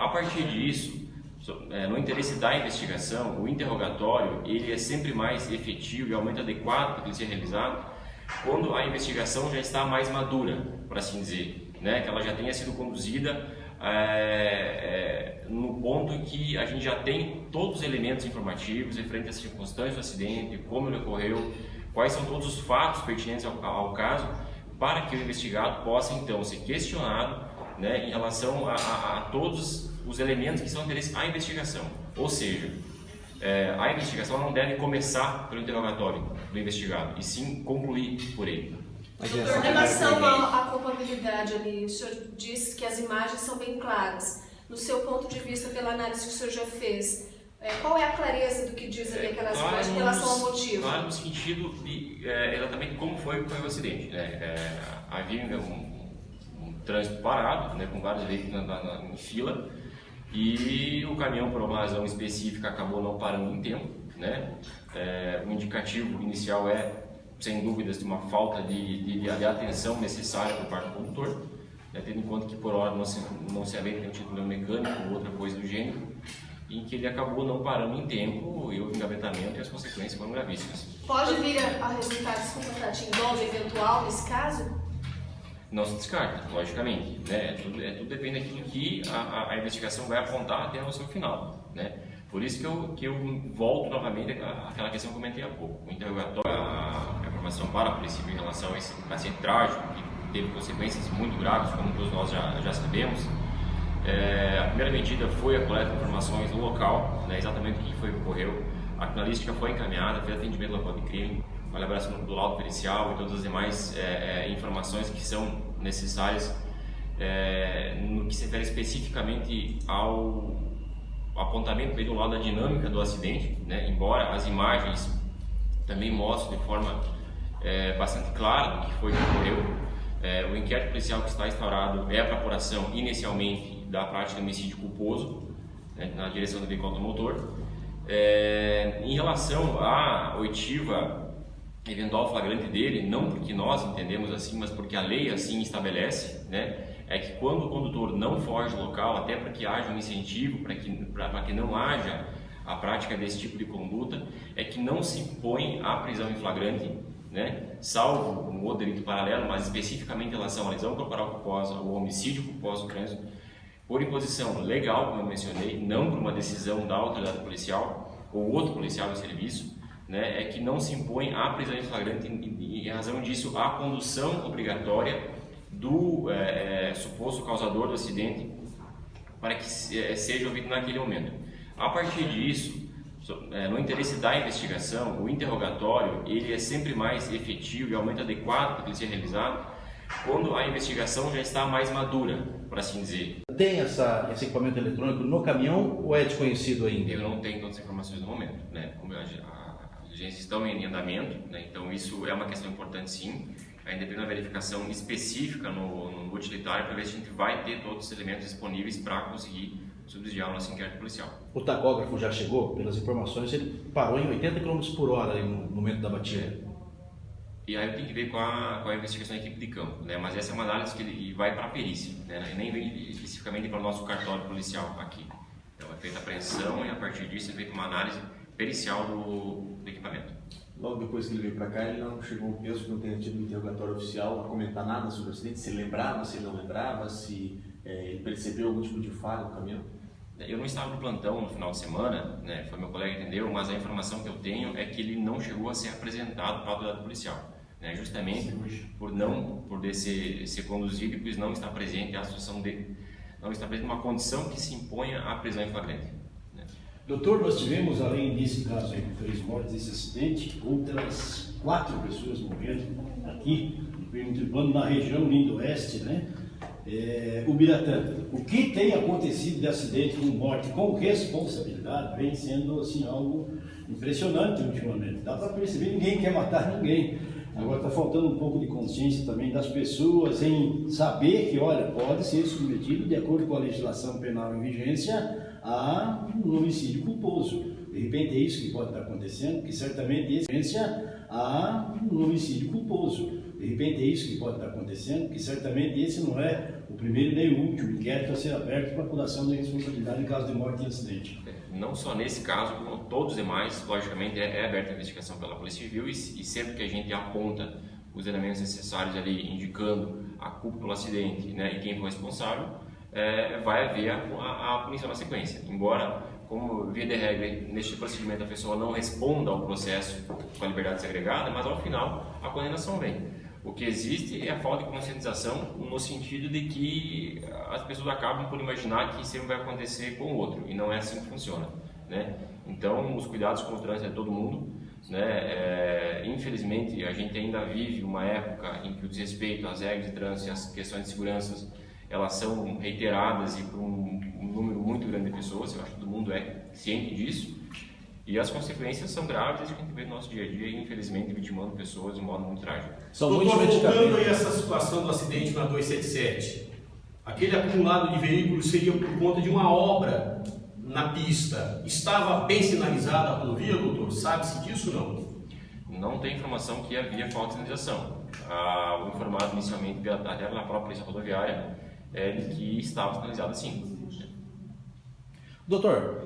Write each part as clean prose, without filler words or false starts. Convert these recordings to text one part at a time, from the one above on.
A partir disso, no interesse da investigação, o interrogatório ele é sempre mais efetivo e aumenta adequado para ele ser realizado quando a investigação já está mais madura, por assim dizer, né? Que ela já tenha sido conduzida no ponto em que a gente já tem todos os elementos informativos referentes às circunstâncias do acidente, como ele ocorreu, quais são todos os fatos pertinentes ao caso, para que o investigado possa então ser questionado, né, em relação a todos os elementos que são interesses à investigação. Ou seja, a investigação não deve começar pelo interrogatório do investigado, e sim concluir por ele. Em relação à culpabilidade ali, o senhor disse que as imagens são bem claras. No seu ponto de vista, pela análise que o senhor já fez, qual é a clareza do que diz ali aquelas imagens em relação ao motivo? Claro, no sentido de exatamente como foi o acidente. Havia um trânsito parado, né, com vários veículos em fila, e o caminhão, por uma razão específica, acabou não parando em tempo, né? O indicativo inicial sem dúvidas, de uma falta de atenção necessária por parte do condutor, né, tendo em conta que por hora não se havia tido pneu mecânico ou outra coisa do gênero, em que ele acabou não parando em tempo e houve engavetamento e as consequências foram gravíssimas. Pode vir a resultar, desculpa, Tati, dolo eventual nesse caso? Não se descarta, logicamente, né? Tudo depende daquilo que a investigação vai apontar até o seu final, né? Por isso que eu volto novamente àquela questão que eu comentei há pouco. O interrogatório, a informação para a polícia em relação a esse acidente trágico, que teve consequências muito graves, como todos nós já sabemos. A primeira medida foi a coleta de informações no local, né, exatamente o que foi que ocorreu. A criminalística foi encaminhada, fez atendimento local de crime, a elaboração do laudo pericial e todas as demais informações que são necessárias no que se refere especificamente ao apontamento do lado da dinâmica do acidente, né? Embora as imagens também mostrem de forma bastante clara do que foi que ocorreu. O inquérito policial que está instaurado é para apuração inicialmente da prática de homicídio culposo, né, na direção do veículo automotor. Em relação à oitiva eventual flagrante dele, não porque nós entendemos assim, mas porque a lei assim estabelece, né? É que quando o condutor não foge do local, até para que haja um incentivo, para que não haja a prática desse tipo de conduta, é que não se impõe a prisão em flagrante, né? Salvo um outro delito paralelo, mas especificamente em relação à lesão corporal culposa ou homicídio culposo no trânsito, por imposição legal, como eu mencionei, não por uma decisão da autoridade policial ou outro policial em serviço, né? É que não se impõe a prisão em flagrante e, em razão disso, a condução obrigatória do suposto causador do acidente para que seja ouvido naquele momento. A partir disso, no interesse da investigação, o interrogatório ele é sempre mais efetivo e aumenta adequado para ele ser realizado quando a investigação já está mais madura, por assim dizer. Tem esse equipamento eletrônico no caminhão ou é desconhecido ainda? Eu não tenho todas as informações no momento, né? Como as diligências estão em andamento, né? Então isso é uma questão importante sim. Ainda tem uma verificação específica no utilitário para ver se a gente vai ter todos os elementos disponíveis para conseguir subsidiar o nosso inquérito policial. O tacógrafo já chegou? Pelas informações, ele parou em 80 km por hora ali no momento da batida. E aí eu tenho que ver com a investigação da equipe de campo, né? Mas essa é uma análise que vai para a perícia, né? Nem vem especificamente para o nosso cartório policial aqui. Então é feita a apreensão e a partir disso é feita uma análise pericial do equipamento. Logo depois que ele veio para cá, ele não chegou, mesmo que não tenha tido um interrogatório oficial, a comentar nada sobre o acidente, se lembrava, se não lembrava, se ele percebeu algum tipo de falha no caminhão? Eu não estava no plantão no final de semana, né? Foi meu colega que entendeu, mas a informação que eu tenho é que ele não chegou a ser apresentado para a autoridade policial, né? Justamente por ser conduzido e por não estar presente a situação dele, não estar presente uma condição que se imponha a prisão em flagrante. Doutor, nós tivemos, além desse caso aí, 3 mortes desse acidente, outras 4 pessoas morrendo aqui no perímetro urbano, na região Lindo-Oeste, né? Ubiratã. O que tem acontecido de acidente com morte, com responsabilidade, vem sendo assim algo impressionante ultimamente. Dá para perceber que ninguém quer matar ninguém. Agora está faltando um pouco de consciência também das pessoas em saber que, olha, pode ser submetido, de acordo com a legislação penal em vigência, a um homicídio culposo. De repente é isso que pode estar acontecendo, que certamente esse a um homicídio culposo. De repente é isso que pode estar acontecendo, porque certamente esse não é o primeiro nem o último inquérito a ser aberto para apuração de responsabilidade em caso de morte e acidente. Não só nesse caso, como todos os demais, logicamente, é aberta a investigação pela Polícia Civil e sempre que a gente aponta os elementos necessários ali, indicando a culpa pelo acidente, né, e quem foi responsável, vai haver a punição na sequência. Embora, como via de regra, neste procedimento a pessoa não responda ao processo com a liberdade segregada, mas ao final a condenação vem. O que existe é a falta de conscientização no sentido de que as pessoas acabam por imaginar que sempre vai acontecer com o outro, e não é assim que funciona, né? Então, os cuidados com o trânsito é de todo mundo, né? Infelizmente, a gente ainda vive uma época em que o desrespeito às regras de trânsito e às questões de segurança, elas são reiteradas e por um número muito grande de pessoas. Eu acho que todo mundo é ciente disso. E as consequências são graves que a gente vê no nosso dia a dia e, infelizmente, vitimando pessoas de um modo muito trágico. Doutor, voltando aí essa situação do acidente na 277, aquele acumulado de veículos seria por conta de uma obra na pista. Estava bem sinalizada a rodovia, doutor? Sabe-se disso ou não? Não tem informação que havia falta de sinalização. O informado inicialmente, até na própria Polícia Rodoviária, é de que estava sinalizado sim. Doutor,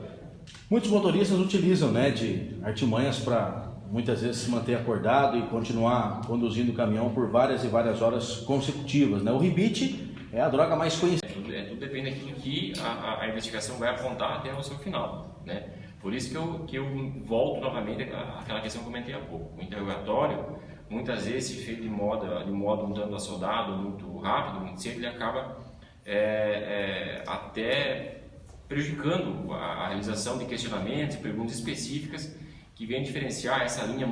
muitos motoristas utilizam, né, de artimanhas para muitas vezes se manter acordado e continuar conduzindo o caminhão por várias e várias horas consecutivas, né? O rebite é a droga mais conhecida. Tudo depende daquilo que a investigação vai apontar até o seu final, né? Por isso que eu volto novamente àquela questão que eu comentei há pouco. O interrogatório, muitas vezes, feito de modo um tanto assodado, muito rápido, muito cedo, ele acaba até prejudicando a realização de questionamentos e perguntas específicas que vêm diferenciar essa linha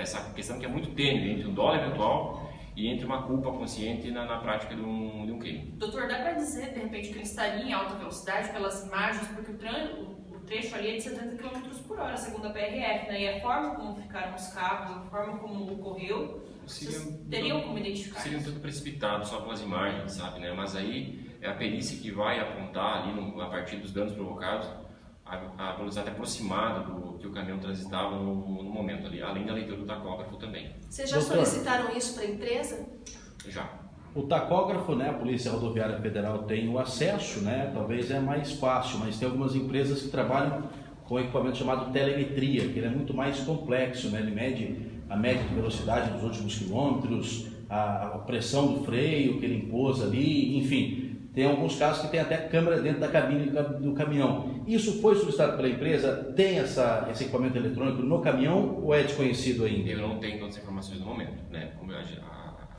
essa questão que é muito tênue entre um dolo eventual e entre uma culpa consciente na prática de um crime. Doutor, dá para dizer, de repente, que ele estaria em alta velocidade pelas imagens, porque o trecho ali é de 70 km por hora, segundo a PRF, né? E a forma como ficaram os carros, a forma como ocorreu, vocês teriam como identificar? Seria um tanto precipitado só pelas imagens, sabe, né? Mas aí é a perícia que vai apontar ali, a partir dos danos provocados, a velocidade aproximada do que o caminhão transitava no momento ali, além da leitura do tacógrafo também. Vocês já solicitaram isso para a empresa? Já. O tacógrafo, né, a Polícia Rodoviária Federal tem o acesso, né, talvez é mais fácil, mas tem algumas empresas que trabalham com um equipamento chamado telemetria, que ele é muito mais complexo, né, ele mede a média de velocidade dos últimos quilômetros, a pressão do freio que ele impôs ali, enfim. Tem alguns casos que tem até câmera dentro da cabine do caminhão. Isso foi solicitado pela empresa? Tem esse equipamento eletrônico no caminhão ou é desconhecido ainda? Eu não tenho todas as informações no momento, né? Como as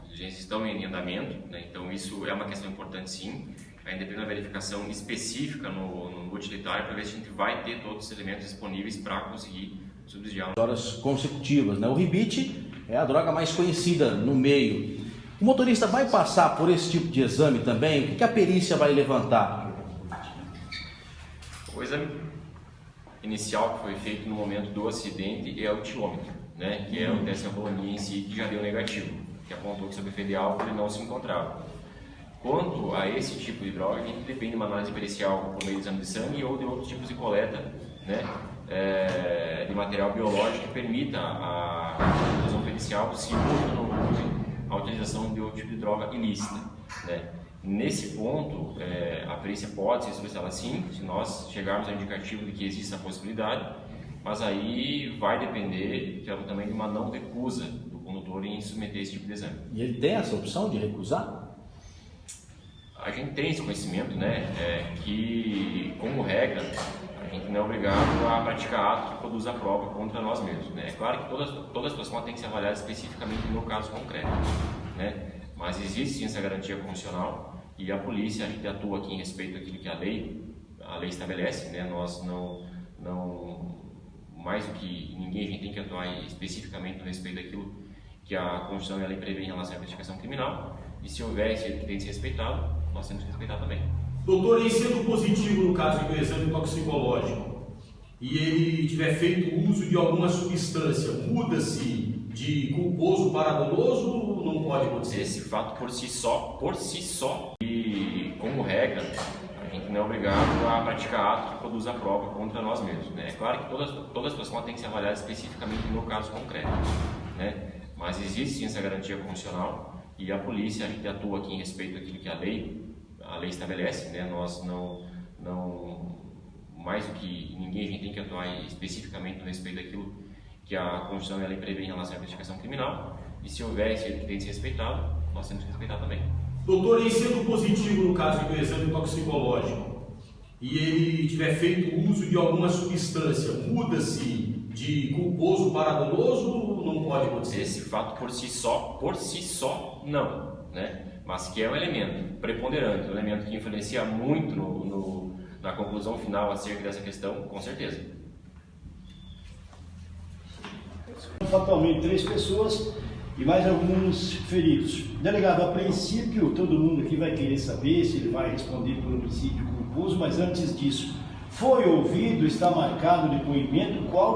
diligências estão em andamento, né? Então isso é uma questão importante sim. Ainda depende da verificação específica no utilitário para ver se a gente vai ter todos os elementos disponíveis para conseguir subsidiar. Horas consecutivas, né? O rebite é a droga mais conhecida no meio. O motorista vai passar por esse tipo de exame também? O que a perícia vai levantar? O exame inicial que foi feito no momento do acidente é o tilômetro, né? Que é o teste da colonia em si, que já deu negativo, que apontou que sobre o efeito de álcool ele não se encontrava. Quanto a esse tipo de droga, a gente depende de uma análise pericial por meio de exame de sangue ou de outros tipos de coleta, né? De material biológico que permita a conclusão pericial se houve ou não houve a utilização de outro tipo de droga ilícita, né? Nesse ponto, a perícia pode ser solicitada sim, se nós chegarmos ao indicativo de que existe essa possibilidade, mas aí vai depender também de uma não recusa do condutor em submeter esse tipo de exame. E ele tem essa opção de recusar? A gente tem esse conhecimento, né, que, como regra, a gente não é obrigado a praticar ato que produz a prova contra nós mesmos, né? É claro que toda situação tem que ser avaliada especificamente no caso concreto, né? Mas existe sim essa garantia constitucional e a polícia, a gente atua aqui em respeito àquilo que a lei estabelece, né? Nós não mais do que ninguém, a gente tem que atuar especificamente no respeito daquilo que a Constituição e a lei prevê em relação à investigação criminal, e se houver esse que tem que ser respeitado, nós temos que respeitar também. Doutor, e sendo positivo no caso do exame toxicológico, e ele tiver feito uso de alguma substância, muda-se de culposo para doloso ou não pode acontecer? Esse fato por si só, e como regra, a gente não é obrigado a praticar ato que produz a prova contra nós mesmos, né? É claro que toda situação tem que ser avaliada especificamente no caso concreto, né? Mas existe sim essa garantia constitucional e a polícia, a gente atua aqui em respeito àquilo que a lei estabelece, né? Nós não mais do que ninguém, a gente tem que atuar especificamente no respeito daquilo que a Constituição e a lei prevê em relação à investigação criminal, e se houver esse que tem de ser respeitado, nós temos que respeitar também. Doutor, e sendo positivo no caso do exame toxicológico, e ele tiver feito uso de alguma substância, muda-se de culposo para doloso ou não pode acontecer? Esse fato por si só, não, né? Mas que é um elemento preponderante, um elemento que influencia muito na conclusão final acerca dessa questão, com certeza. Fatalmente 3 pessoas e mais alguns feridos. Delegado, a princípio todo mundo aqui vai querer saber se ele vai responder por homicídio culposo, mas antes disso, foi ouvido, está marcado o depoimento, qual